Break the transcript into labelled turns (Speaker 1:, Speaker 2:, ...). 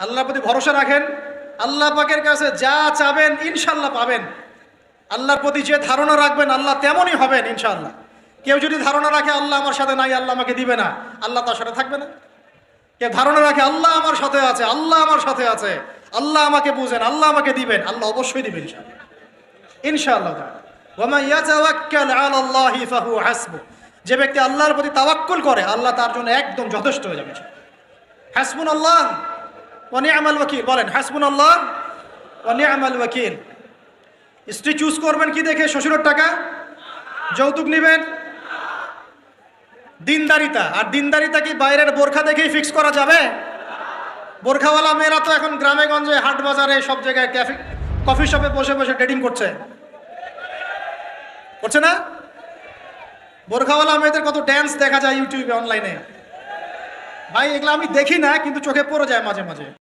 Speaker 1: আল্লাহর প্রতি ভরসা রাখেন, আল্লাহ পাকের কাছে যা চাবেন ইনশাল্লাহ পাবেন। আল্লাহর প্রতি যে ধারণা রাখবেন আল্লাহ তেমনই হবেন ইনশাআল্লাহ। কেউ যদি ধারণা রাখে আল্লাহ আমার সাথে নাই, আল্লাহ আমাকে দিবে না, আল্লাহ তার সাথে থাকবে না। কেউ ধারণা রাখে আল্লাহ আমার সাথে আছে, আল্লাহ আমার সাথে আছে, আল্লাহ আমাকে বুঝেন, আল্লাহ আমাকে দিবেন, আল্লাহ অবশ্যই দিবেন ইনশাআল্লাহ ইনশাআল্লাহ। ওয়া মান ইয়াতাওয়াক্কাল আলাল্লাহি ফাহুয়া হাসবুহ, যে ব্যক্তি আল্লাহর প্রতি তাওয়াক্কুল করে আল্লাহ তার জন্য একদম যথেষ্ট হয়ে যাবে। হাসবুনাল্লাহ ওয়া নি'মাল ওয়াকিল, বলেন হাসবুনাল্লাহ ওয়া নি'মাল ওয়াকিল। স্ত্রী চুজ করবেন কি দেখে? শ্বশুরের টাকা, যৌতুক নেবেন, দিনদারিতা। আর দিনদারিতা কি বাইরের বোরখা দেখেই ফিক্স করা যাবে? বোরখাওয়ালা মেয়েরা তো এখন গ্রামে গঞ্জে হাট বাজারে সব জায়গায় ক্যাফে কফি শপে বসে বসে ডেটিং করছে, করছে না? বোরখাওয়ালা মেয়েদের কত ড্যান্স দেখা যায় ইউটিউবে, অনলাইনে। ভাই এগুলো আমি দেখি না, কিন্তু চোখে পড়ে যায় মাঝে মাঝে।